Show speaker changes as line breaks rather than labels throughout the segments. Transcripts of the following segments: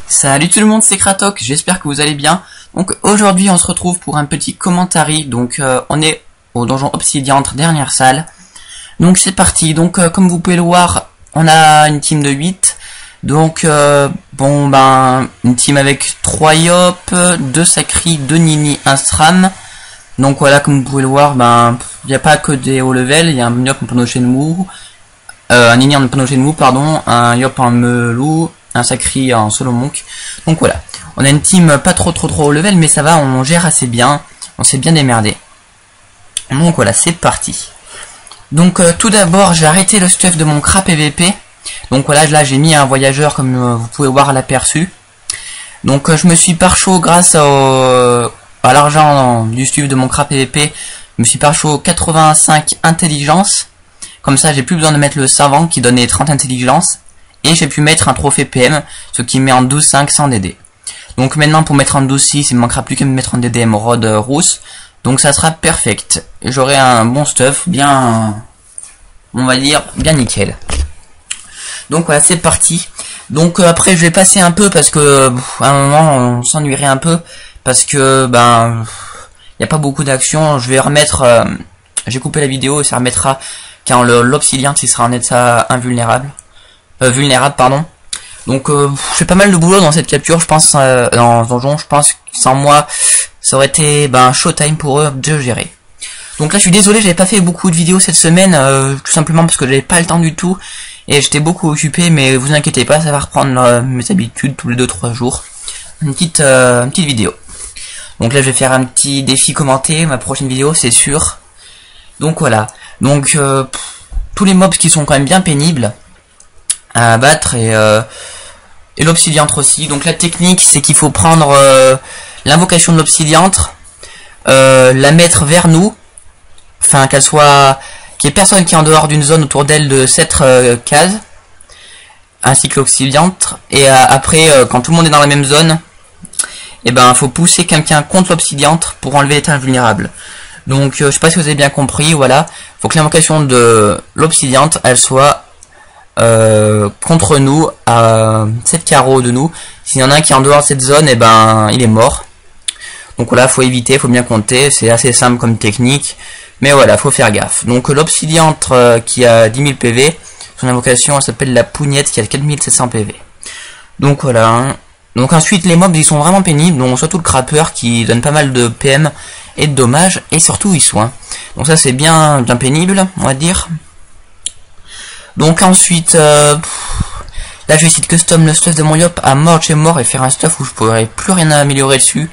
Salut tout le monde, c'est Kratok, j'espère que vous allez bien. Donc aujourd'hui on se retrouve pour un petit commentary. Donc on est au donjon Obsidian, dernière salle. Donc c'est parti. Donc comme vous pouvez le voir, on a une team de 8. Donc une team avec 3 Yop, 2 Sacri, 2 Nini, 1 Stram. Donc voilà, comme vous pouvez le voir, il n'y a pas que des hauts level, il y a un Yop en Pano Shenmue, un Nini en Pano Shenmue, pardon, un Yop en Melou, un Sacri en Solo Monk. Donc voilà, on a une team pas trop haut level, mais ça va, on gère assez bien, on s'est bien démerdé. Donc voilà, c'est parti. Donc tout d'abord, j'ai arrêté le stuff de mon cra PVP. Donc voilà, là j'ai mis un voyageur comme vous pouvez voir à l'aperçu. Donc je me suis par chaud grâce à l'argent du stuff de mon cra PVP. Je me suis par chaud 85 intelligence. Comme ça j'ai plus besoin de mettre le savant qui donnait 30 intelligence. Et j'ai pu mettre un trophée PM, ce qui met en 12,5 sans DD. Donc maintenant pour mettre en 12,6, il me manquera plus qu'à me mettre en DD émeraude rousse. Donc ça sera perfect. J'aurai un bon stuff, bien, on va dire, bien nickel. Donc voilà, c'est parti. Donc après je vais passer un peu parce que à un moment on s'ennuierait un peu. Parce que il n'y a pas beaucoup d'action. Je vais remettre, j'ai coupé la vidéo et ça remettra quand l'obsidian qui sera en état invulnérable. Vulnérable pardon. Donc je fais pas mal de boulot dans cette capture, je pense, dans ce donjon. Je pense que sans moi ça aurait été showtime pour eux de gérer. Donc là je suis désolé, j'avais pas fait beaucoup de vidéos cette semaine, tout simplement parce que j'avais pas le temps du tout et j'étais beaucoup occupé, mais vous inquiétez pas, ça va reprendre mes habitudes tous les 2-3 jours. Une petite vidéo. Donc là je vais faire un petit défi commenté, ma prochaine vidéo c'est sûr. Donc voilà. Donc tous les mobs qui sont quand même bien pénibles à abattre et l'obsidiantre aussi. Donc la technique c'est qu'il faut prendre l'invocation de l'obsidiantre, la mettre vers nous, afin qu'elle soit, qu'il y ait personne qui est en dehors d'une zone autour d'elle de 7 cases, ainsi que l'obsidiantre. Et après quand tout le monde est dans la même zone, et faut pousser quelqu'un contre l'obsidiantre pour enlever l'état invulnérable. Donc je sais pas si vous avez bien compris, voilà. Faut que l'invocation de l'obsidiantre elle soit contre nous à 7 carreaux de nous. S'il y en a un qui est en dehors de cette zone, il est mort. Donc voilà, faut éviter, faut bien compter, c'est assez simple comme technique, mais voilà, faut faire gaffe. Donc l'obsidiantre qui a 10 000 PV, son invocation elle s'appelle la pougnette qui a 4700 PV. Donc voilà. Donc ensuite les mobs ils sont vraiment pénibles, donc surtout le crapper qui donne pas mal de PM et de dommages, et surtout ils soignent. Donc ça c'est bien pénible, on va dire. Donc ensuite, là je vais essayer de custom le stuff de mon Yop à mort chez mort et faire un stuff où je pourrais plus rien améliorer dessus.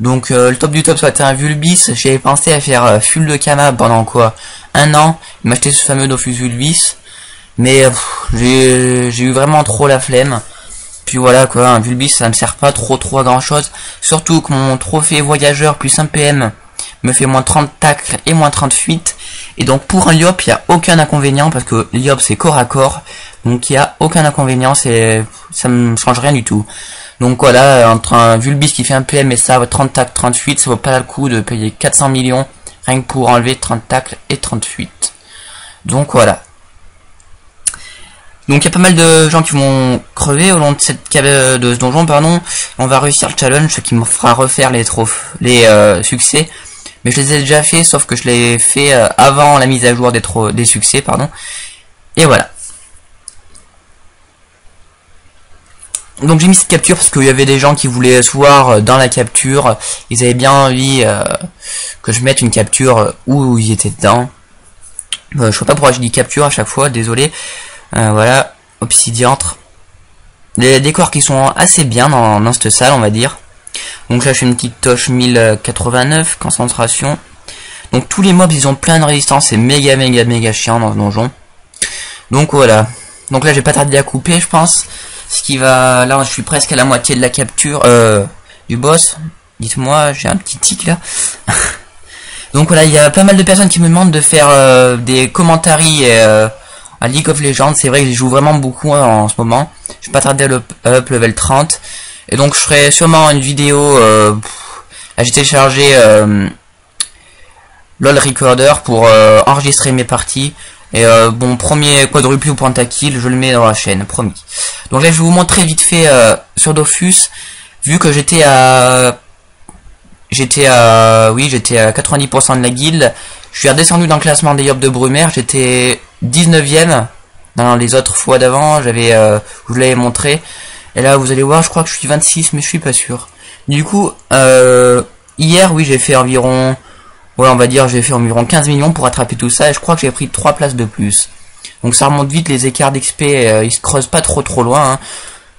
Donc le top du top ça va être un Vulbis. J'avais pensé à faire full de Kama pendant quoi, 1 an, m'acheter ce fameux Dofus Vulbis. Mais j'ai eu vraiment trop la flemme. Puis voilà quoi, un Vulbis ça me sert pas trop à grand chose. Surtout que mon trophée voyageur plus 1 PM me fait moins 30 tacles et moins 30 fuites. Et donc pour un Yop, il n'y a aucun inconvénient parce que le Yop c'est corps à corps. Donc il n'y a aucun inconvénient, ça me change rien du tout. Donc voilà, entre un Vulbis qui fait un PM et ça, 30 tacles, 30 fuites, ça vaut pas le coup de payer 400 millions rien que pour enlever 30 tacles et 30 fuites. Donc voilà. Donc il y a pas mal de gens qui vont crever au long de ce donjon, pardon. On va réussir le challenge, ce qui me fera refaire les succès. Mais je les ai déjà fait, sauf que je l'ai fait avant la mise à jour des succès, pardon. Et voilà. Donc j'ai mis cette capture parce qu'il y avait des gens qui voulaient se voir dans la capture. Ils avaient bien envie que je mette une capture où ils étaient dedans. Je sais pas pourquoi je dis capture à chaque fois, désolé. Voilà, obsidiantre. Les décors qui sont assez bien dans cette salle, on va dire. Donc là je fais une petite toche 1089, concentration. Donc tous les mobs ils ont plein de résistance, c'est méga chiant dans ce donjon. Donc voilà. Donc là je vais pas tarder à couper je pense. Ce qui va, là je suis presque à la moitié de la capture du boss. Dites-moi, j'ai un petit tic là. Donc voilà, il y a pas mal de personnes qui me demandent de faire des commentaries à League of Legends. C'est vrai que je joue vraiment beaucoup en ce moment. Je vais pas tarder à le up level 30. Et donc je ferai sûrement une vidéo, j'ai téléchargé LOL Recorder pour enregistrer mes parties. Et bon, premier quadruple ou pentakill, je le mets dans la chaîne, promis. Donc là je vais vous montrer vite fait sur Dofus, vu que j'étais à 90% de la guilde. Je suis redescendu dans le classement des Yop de Brumaire, j'étais 19ème dans les autres fois d'avant, je vous l'avais montré. Et là vous allez voir, je crois que je suis 26, mais je suis pas sûr. Du coup, hier oui j'ai fait environ, ouais on va dire j'ai fait environ 15 millions pour attraper tout ça, et je crois que j'ai pris 3 places de plus. Donc ça remonte vite, les écarts d'XP, ils se creusent pas trop loin, hein.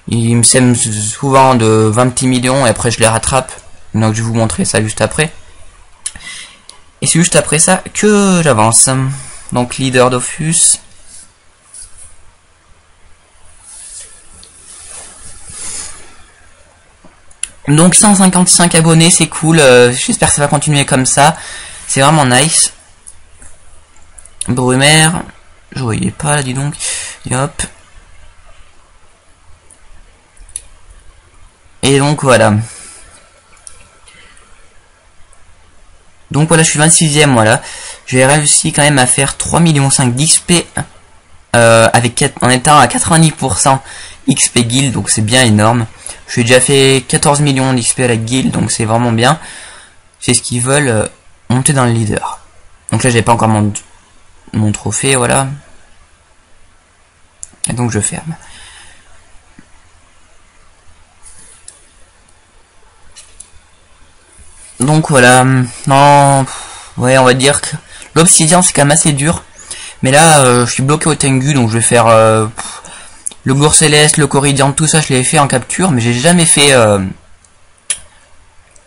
Ils me sèment souvent de 20 petits millions et après je les rattrape. Donc je vais vous montrer ça juste après. Et c'est juste après ça que j'avance. Donc leader Dofus. Donc 155 abonnés, c'est cool. J'espère que ça va continuer comme ça. C'est vraiment nice. Brumaire. Je voyais pas là, dis donc. Hop. Et donc voilà. Donc voilà, je suis 26ème, voilà. J'ai réussi quand même à faire 3,5 millions d'XP en étant à 90% XP guild, donc c'est bien énorme. J'ai déjà fait 14 millions d'XP à la guild, donc c'est vraiment bien. C'est ce qu'ils veulent monter dans le leader. Donc là, j'ai pas encore mon trophée, voilà. Et donc je ferme. Donc voilà, non, ouais, on va dire que l'obsidian c'est quand même assez dur. Mais là, je suis bloqué au Tengu, donc je vais faire le Gour Céleste, le Corridian, tout ça, je l'ai fait en capture, mais j'ai jamais fait,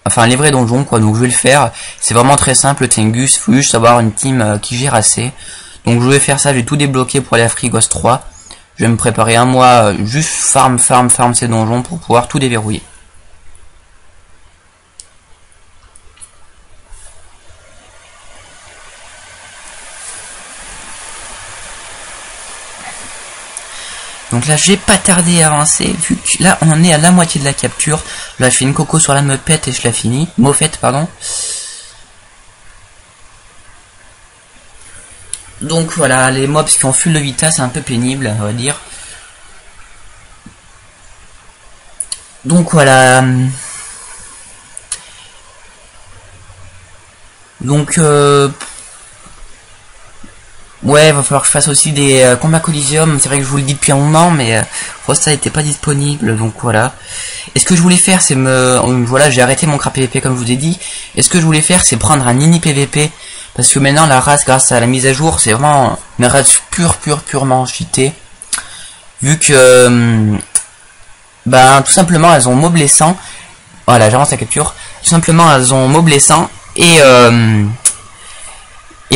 enfin les vrais donjons, quoi. Donc je vais le faire. C'est vraiment très simple, le Tengu, il faut juste avoir une team qui gère assez. Donc je vais faire ça, j'ai tout débloqué pour aller à Frigos 3. Je vais me préparer un mois, juste farm ces donjons pour pouvoir tout déverrouiller. Donc là, j'ai pas tardé à avancer, vu que là, on en est à la moitié de la capture. Là, je fais une coco sur la mopette et je la finis. Mofette, pardon. Donc voilà, les mobs qui ont full de vita, c'est un peu pénible, on va dire. Donc voilà. Donc ouais, va falloir que je fasse aussi des combats Coliseum. C'est vrai que je vous le dis depuis un moment, mais ça n'était pas disponible, donc voilà. Et ce que je voulais faire, c'est voilà, j'ai arrêté mon crap PVP comme je vous ai dit. Et ce que je voulais faire, c'est prendre un mini PVP. Parce que maintenant, la race, grâce à la mise à jour, c'est vraiment une race purement cheatée. Vu que, tout simplement, elles ont mob les 100. Voilà, j'avance la capture. Tout simplement, elles ont mob les 100. Et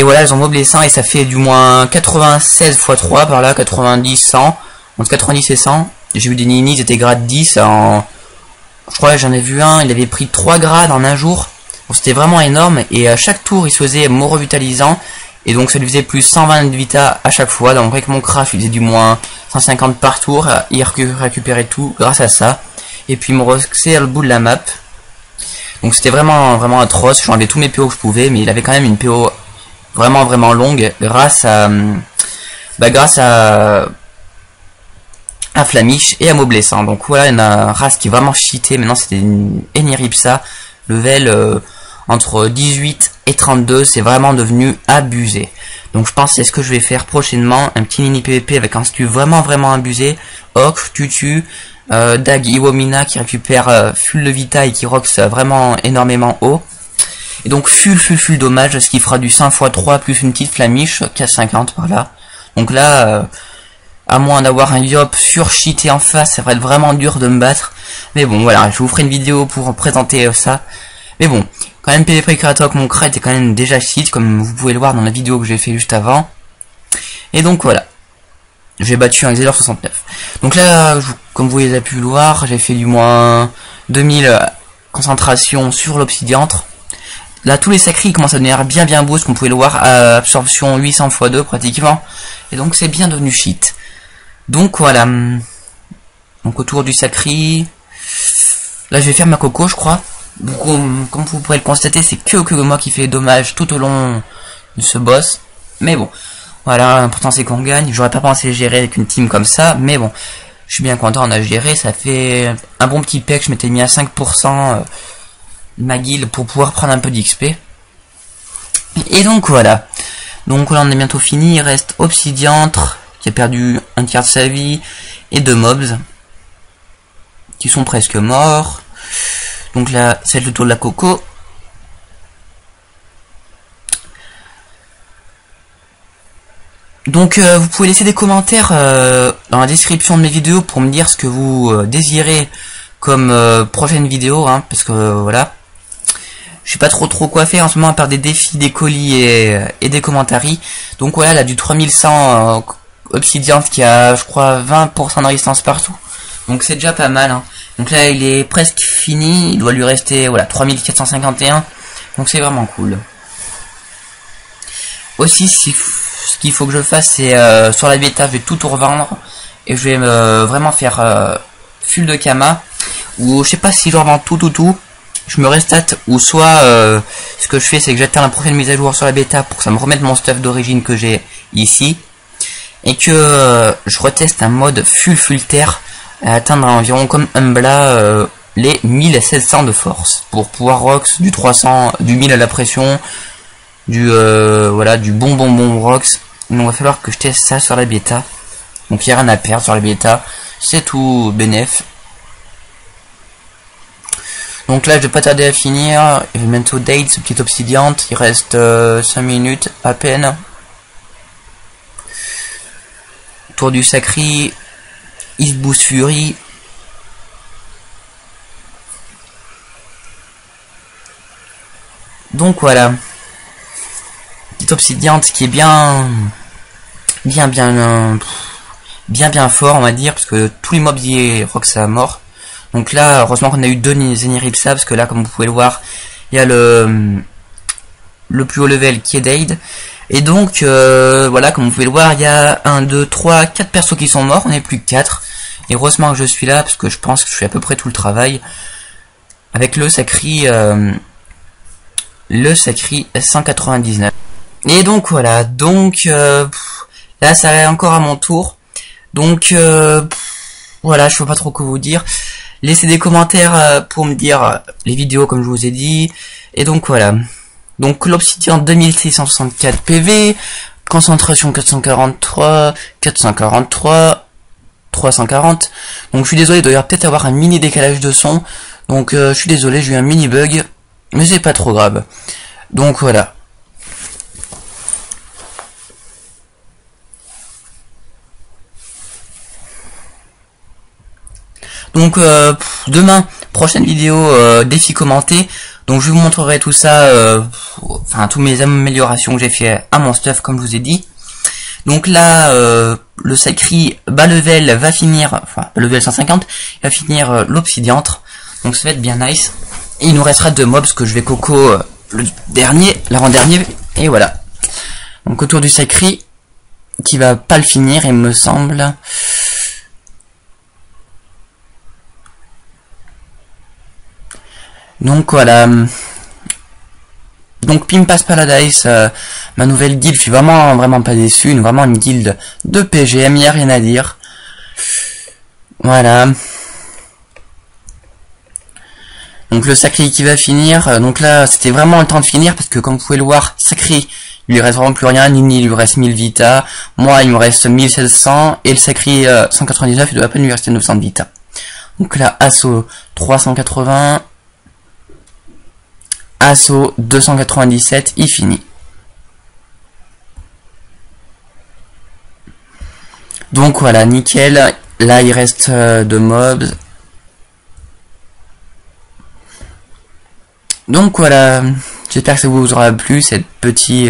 voilà, elles ont mob les 100 et ça fait du moins 96 x 3 par là, 90, 100. Entre 90 et 100. J'ai vu des ninis, ils étaient grade 10 en... Je crois que j'en ai vu un, il avait pris 3 grades en un jour. C'était vraiment énorme et à chaque tour il se faisait mot revitalisant et donc ça lui faisait plus 120 de vita à chaque fois. Donc avec mon craft il faisait du moins 150 par tour, il récupérait tout grâce à ça. Et puis il me restait à le bout de la map. Donc c'était vraiment atroce, j'enlevais tous mes PO que je pouvais, mais il avait quand même une PO vraiment longue grâce à Flamiche et à Moblessant. Donc voilà une race qui est vraiment cheatée. Maintenant c'était une Eniripsa level entre 18 et 32, c'est vraiment devenu abusé. Donc je pense que c'est ce que je vais faire prochainement, un petit mini PVP avec un stu vraiment abusé. Oak, Tutu, Dag Iwomina qui récupère full de vita et qui rox vraiment énormément haut. Et donc full dommage, ce qui fera du 5 x 3 plus une petite flamiche, 4,50 par là. Donc là, à moins d'avoir un Yop sur-cheaté en face, ça va être vraiment dur de me battre. Mais bon, voilà, je vous ferai une vidéo pour présenter ça. Mais bon, quand même PvP Kratok, mon crête est quand même déjà cheat, comme vous pouvez le voir dans la vidéo que j'ai fait juste avant. Et donc voilà, j'ai battu un Xelor 69. Donc là, comme vous avez pu le voir, j'ai fait du moins 2000 concentrations sur l'obsidiantre. Là, tous les sacris commencent à devenir bien beaux, comme vous pouvez le voir, à absorption 800 x 2 pratiquement. Et donc c'est bien devenu cheat. Donc voilà. Donc autour du sacri, là je vais faire ma coco, je crois. Donc, comme vous pourrez le constater, c'est que moi qui fais dommage tout au long de ce boss. Mais bon, voilà, l'important c'est qu'on gagne. J'aurais pas pensé gérer avec une team comme ça, mais bon, je suis bien content, on a géré, ça fait un bon petit pack, je m'étais mis à 5% ma guilde pour pouvoir prendre un peu d'XP. Et donc voilà. Donc là on est bientôt fini, il reste Obsidiantre qui a perdu un tiers de sa vie et 2 mobs qui sont presque morts. Donc là c'est le tour de la coco. Donc vous pouvez laisser des commentaires dans la description de mes vidéos pour me dire ce que vous désirez comme prochaine vidéo, hein, parce que voilà, je sais pas trop quoi faire en ce moment à part des défis, des colis et des commentaires. Donc voilà, là du 3100 Obsidian qui a je crois 20% de résistance partout. Donc c'est déjà pas mal, hein. Donc là il est presque fini, il doit lui rester voilà 3451. Donc c'est vraiment cool. Aussi ce qu'il faut que je fasse c'est sur la bêta je vais tout revendre et je vais vraiment faire full de Kama, ou je sais pas si je revends tout, je me restate, ou soit ce que je fais c'est que j'attends la prochaine mise à jour sur la bêta pour que ça me remette mon stuff d'origine que j'ai ici, et que je reteste un mode full terre à atteindre environ comme Umbla les 1700 de force pour pouvoir rox du 300, du 1000 à la pression, du voilà, du bon rox. Donc il va falloir que je teste ça sur la bêta. Donc il n'y a rien à perdre sur la bêta, c'est tout bénef. Donc là je vais pas tarder à finir. Je vais bientôt date ce petit obsidiant. Il reste 5 minutes à peine. Tour du sacré, East Boost Fury. Donc voilà, petit obsidiant qui est bien fort, on va dire, parce que tous les mobs y rox à mort. Donc là heureusement qu'on a eu 2 Zeniripsa, parce que là comme vous pouvez le voir il y a le plus haut level qui est Dade. Et donc voilà, comme vous pouvez le voir, il y a 1, 2, 3, 4 persos qui sont morts, on n'est plus que 4. Et heureusement que je suis là, parce que je pense que je fais à peu près tout le travail. Avec le sacré 199. Et donc voilà, donc là ça va encore à mon tour. Donc voilà, je sais pas trop quoi vous dire. Laissez des commentaires pour me dire les vidéos comme je vous ai dit. Et donc voilà. Donc l'obsidian 2664 PV, concentration 443, 443, 340. Donc je suis désolé, il doit peut-être avoir un mini décalage de son. Donc je suis désolé, j'ai eu un mini bug, mais c'est pas trop grave. Donc voilà. Donc demain, prochaine vidéo défi commenté. Donc je vous montrerai tout ça, enfin toutes mes améliorations que j'ai fait à mon stuff comme je vous ai dit. Donc là, le sacré bas level va finir, enfin bas level 150, il va finir l'obsidiantre. Donc ça va être bien nice. Et il nous restera 2 mobs que je vais coco le dernier, l'avant-dernier, et voilà. Donc autour du sacré, qui va pas le finir, il me semble. Donc voilà. Donc Pimpas Paradise, ma nouvelle guilde, je suis vraiment pas déçu, vraiment une guilde de PGM, il n'y a rien à dire. Voilà. Donc le sacré qui va finir, donc là c'était vraiment le temps de finir parce que comme vous pouvez le voir, sacré, il lui reste vraiment plus rien, Nini il lui reste 1000 vita, moi il me reste 1700, et le sacré 199 il doit à peine lui rester 900 de vita. Donc là assaut 380, assaut 297, il finit. Donc voilà, nickel, là il reste 2 mobs. Donc voilà, j'espère que ça vous aura plu, cette petit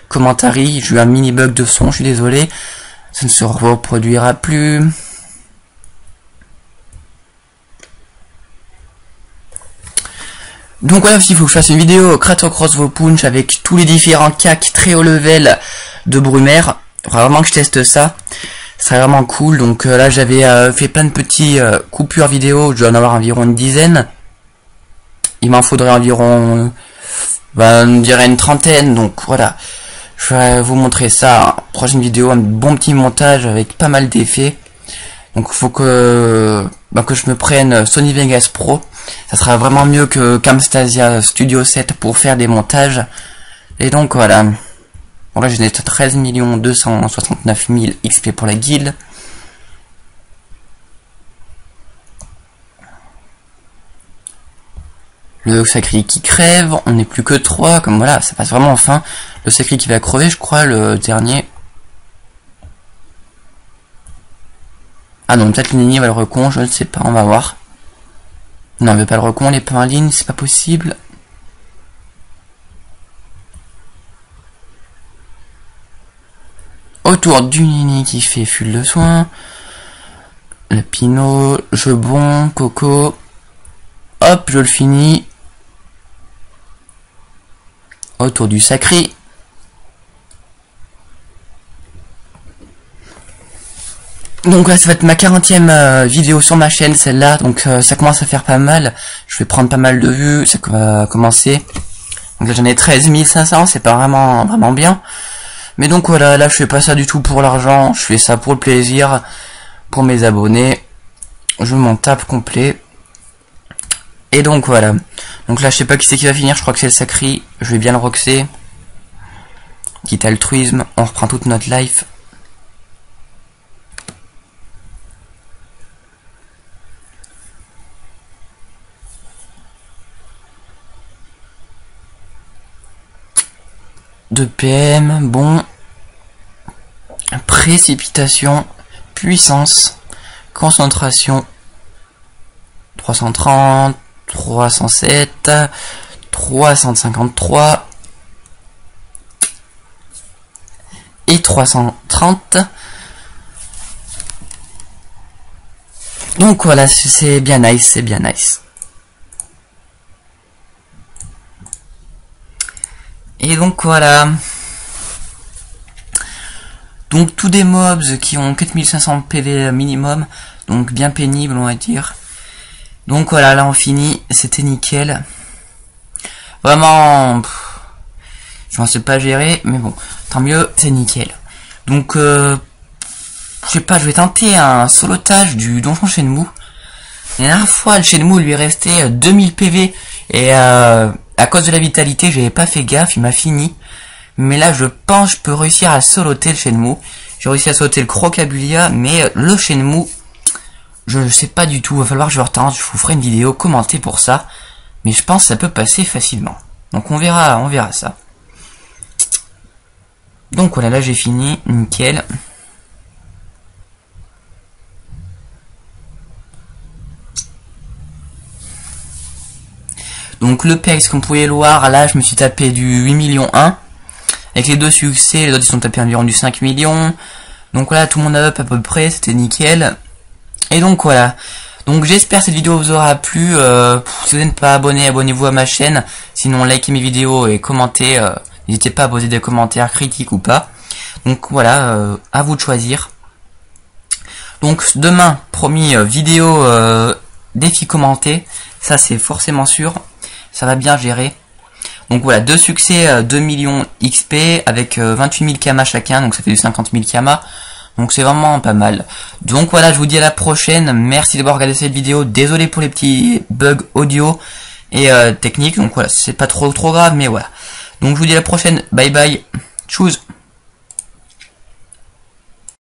commentaire. J'ai eu un mini bug de son, je suis désolé, ça ne se reproduira plus. Donc voilà, il faut que je fasse une vidéo Kratocross vos punch avec tous les différents cacks très haut level de Brumaire. Vraiment que je teste ça, c'est vraiment cool. Donc là j'avais fait plein de petits coupures vidéo, je dois en avoir environ une dizaine. Il m'en faudrait environ, on dirait une trentaine, donc voilà. Je vais vous montrer ça, prochaine vidéo, un bon petit montage avec pas mal d'effets. Donc faut que je me prenne Sony Vegas Pro. Ça sera vraiment mieux que Camtasia Studio 7 pour faire des montages. Et donc voilà. Bon là j'ai 13 269 000 XP pour la guilde. Le sacré qui crève, on n'est plus que 3, comme voilà, ça passe vraiment enfin. Le sacré qui va crever, je crois, le dernier. Ah non, peut-être Nini va le recon, je ne sais pas, on va voir. Non, il veut pas le recon, les pas en ligne, c'est pas possible. Autour du Nini qui fait full de soin. Le Pinot, Jebon, Coco. Hop, je le finis. Autour du sacré. Donc là ça va être ma 40e vidéo sur ma chaîne, celle-là, donc ça commence à faire pas mal, je vais prendre pas mal de vues, ça va commencer. Donc là j'en ai 13 500, c'est pas vraiment bien. Mais donc voilà, là je fais pas ça du tout pour l'argent, je fais ça pour le plaisir, pour mes abonnés. Je m'en tape complet. Et donc voilà. Donc là je sais pas qui c'est qui va finir, je crois que c'est le sacré, je vais bien le roxer. Petit altruisme, on reprend toute notre life. De PM, bon, précipitation, puissance, concentration, 330, 307, 353 et 330. Donc voilà, c'est bien nice, c'est bien nice. Et donc voilà. Donc tous des mobs qui ont 4500 PV minimum. Donc bien pénible on va dire. Donc voilà, là on finit. C'était nickel. Vraiment. Je ne sais pas gérer. Mais bon, tant mieux, c'est nickel. Donc je sais pas, je vais tenter un solotage du donjon Shenmue. La dernière fois le Shenmue lui restait 2000 PV. Et à cause de la vitalité, j'avais pas fait gaffe, il m'a fini. Mais là, je pense que je peux réussir à soloter le Shenmue. J'ai réussi à sauter le Crocabulia, mais le Shenmue, je sais pas du tout. Il va falloir que je retente, je vous ferai une vidéo commentée pour ça. Mais je pense que ça peut passer facilement. Donc on verra ça. Donc voilà, là j'ai fini, nickel. Donc le PX, comme vous pouvez le voir, là je me suis tapé du 8 millions 1. Avec les deux succès, les autres ils sont tapés environ du 5 millions. Donc voilà, tout le monde a up à peu près, c'était nickel. Et donc voilà. Donc j'espère que cette vidéo vous aura plu. Si vous n'êtes pas abonné, abonnez-vous à ma chaîne. Sinon likez mes vidéos et commentez. N'hésitez pas à poser des commentaires critiques ou pas. Donc voilà, à vous de choisir. Donc demain, promis, vidéo défi commenté. Ça c'est forcément sûr. Ça va bien gérer. Donc voilà, 2 succès, 2 millions XP avec 28 000 Kama chacun, donc ça fait du 50 000 Kama. Donc c'est vraiment pas mal. Donc voilà, je vous dis à la prochaine. Merci d'avoir regardé cette vidéo. Désolé pour les petits bugs audio et techniques. Donc voilà, c'est pas trop grave, mais voilà. Donc je vous dis à la prochaine. Bye bye. Tchuss.